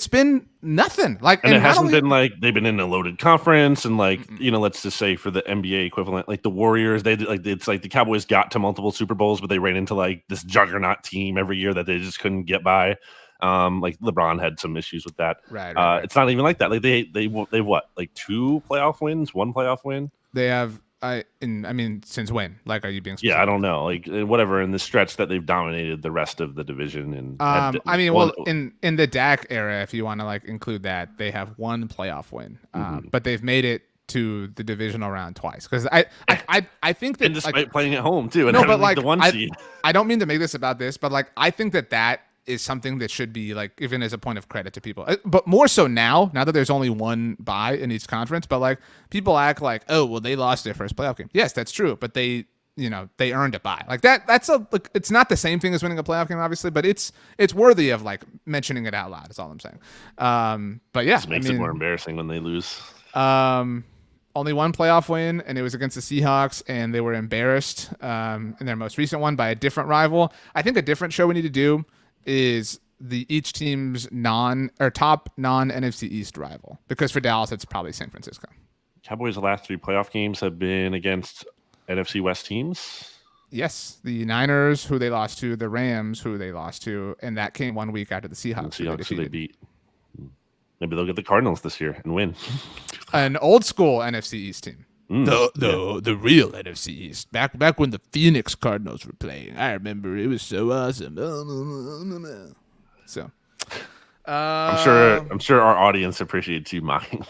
been nothing. Like, and it hasn't been like they've been in a loaded conference and like, let's just say for the NBA equivalent, like the Warriors, they did like, it's like the Cowboys got to multiple Super Bowls, but they ran into like this juggernaut team every year that they just couldn't get by. Like LeBron had some issues with that. Right. It's not even like that. Like they what, like 2 playoff wins, 1 playoff win? They have. I mean, since when? Like, are you being specific? Yeah, I don't know. Like, whatever, in the stretch that they've dominated the rest of the division. And I mean, well, in the Dak era, if you want to like include that, they have 1 playoff win, but they've made it to the divisional round twice. Because I think that, and despite like, playing at home too, and no, but like the 1 seed. I don't mean to make this about this, but like I think that is something that should be like given as a point of credit to people, but more so now that there's only 1 bye in each conference. But like people act like, oh well, they lost their first playoff game. Yes, that's true, but they earned a bye. Like that's it's not the same thing as winning a playoff game, obviously, but it's worthy of like mentioning it out loud. Is all I'm saying. But yeah, it makes it more embarrassing when they lose. Only 1 playoff win, and it was against the Seahawks, and they were embarrassed in their most recent one by a different rival. I think a different show we need to do is each team's top non-NFC East rival, because for Dallas it's probably San Francisco. Cowboys' last 3 playoff games have been against NFC West teams. Yes, the Niners, who they lost to, the Rams, who they lost to, and that came 1 week after the Seahawks. Who they beat. Maybe they'll get the Cardinals this year and win. An old school NFC East team. The real NFC East. Back when the Phoenix Cardinals were playing. I remember it was so awesome. So I'm sure our audience appreciates you mocking them.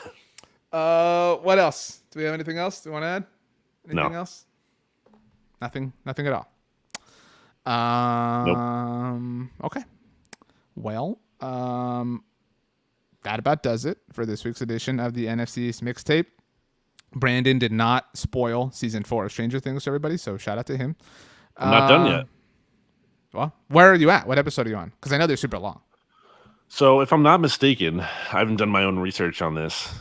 What else? Do we have anything else? Do you want to add? Anything No. else? Nothing at all. Nope. Okay. Well, that about does it for this week's edition of the NFC East Mixtape. Brandon did not spoil season 4 of Stranger Things to everybody, so shout out to him. I'm not done yet. Well, where are you at? What episode are you on? Because I know they're super long. So if I'm not mistaken, I haven't done my own research on this,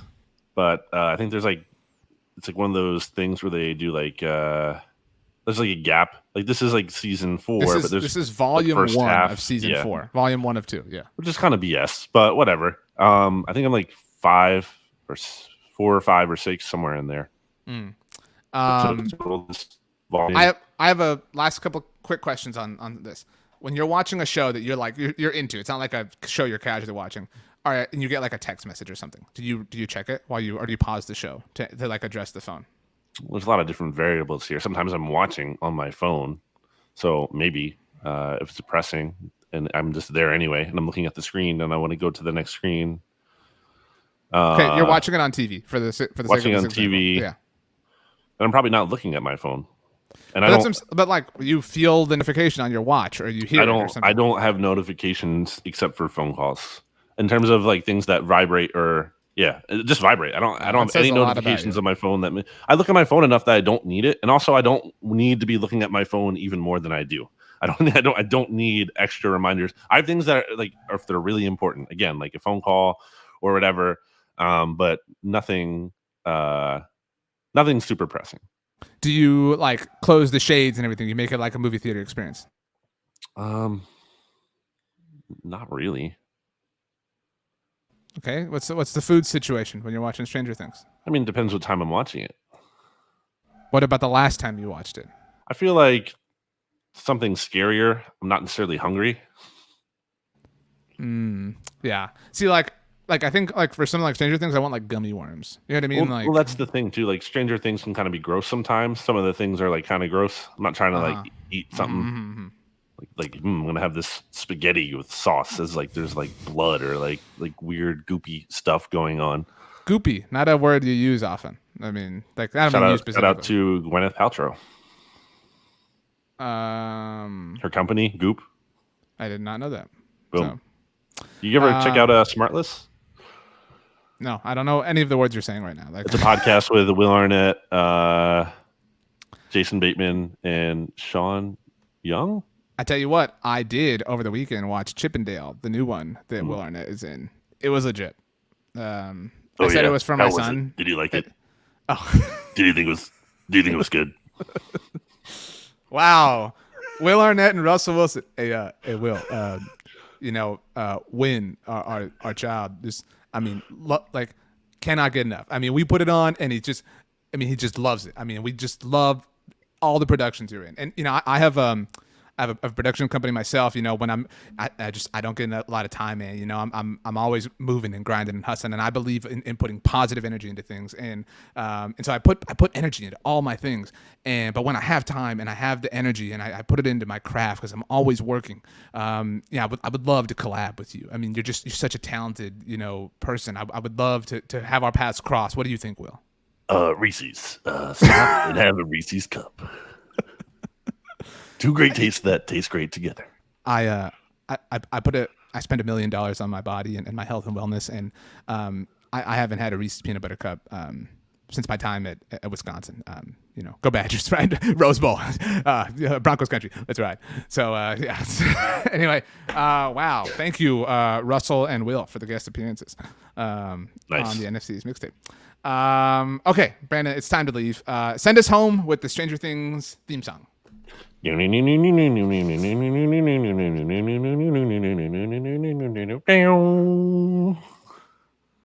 but I think there's like, it's like one of those things where they do like, there's like a gap. Like this is like season 4, but this is volume 1 of season 4. Volume 1 of 2, yeah. Which is kind of BS, but whatever. I think I'm like 5 or 4 or 5 or 6, somewhere in there. I have a last couple quick questions on this. When you're watching a show that you're into, it's not like a show you're casually watching. All right, and you get like a text message or something. Do you check it or do you pause the show to like address the phone? There's a lot of different variables here. Sometimes I'm watching on my phone, so maybe if it's pressing and I'm just there anyway, and I'm looking at the screen and I want to go to the next screen. Okay, you're watching it on TV for the watching sake of on TV. Yeah, and I'm probably not looking at my phone. And but like you feel the notification on your watch, or you hear it or something. I don't have notifications except for phone calls. In terms of like things that vibrate or just vibrate. I don't have any notifications on my phone that I look at my phone enough that I don't need it, and also I don't need to be looking at my phone even more than I do. I don't need extra reminders. I have things that are like, if they're really important, again, like a phone call or whatever, but nothing super pressing. Do you like close the shades and everything? You make it like a movie theater experience? Not really. Okay, what's the food situation when you're watching Stranger Things? I mean, depends what time I'm watching it. What about the last time you watched it? I feel like something scarier. I'm not necessarily hungry. Yeah. See, like I think like for something like Stranger Things, I want like gummy worms. You know what I mean? Well, that's the thing too. Like Stranger Things can kind of be gross sometimes. Some of the things are like kind of gross. I'm not trying to like eat something I'm gonna have this spaghetti with sauce. As like there's like blood or like weird goopy stuff going on. Goopy, not a word you use often. I mean, like I don't mean you Shout specifically. out to Gwyneth Paltrow. Her company, Goop. I did not know that. Boom. So, you ever check out Smartless? No, I don't know any of the words you're saying right now. Like it's a podcast with Will Arnett, Jason Bateman, and Sean Young. I tell you what, I did over the weekend watch Chippendale, the new one that Will Arnett is in. It was legit. I said it was for my son. Did you like it? Oh, Do you think it was good? Wow, Will Arnett and Russell Wilson. Hey, Will. Win our child. Just, I mean, like, cannot get enough. I mean, we put it on, and he just loves it. I mean, we just love all the productions you're in. And I have a production company myself. When I don't get a lot of time, man. I'm always moving and grinding and hustling, and I believe in putting positive energy into things. And so I put energy into all my things. But when I have time and I have the energy and I put it into my craft because I'm always working. I would love to collab with you. I mean, you're such a talented person. I would love to have our paths cross. What do you think, Will? Reese's. Stop and have a Reese's cup. Two great tastes that taste great together. I spent $1 million on my body and my health and wellness, and I haven't had a Reese's peanut butter cup since my time at Wisconsin. Go Badgers, right? Rose Bowl, Broncos country. That's right. So yeah. Anyway, wow. Thank you, Russell and Will, for the guest appearances on the NFC East Mixtape. Okay, Brandon, it's time to leave. Send us home with the Stranger Things theme song.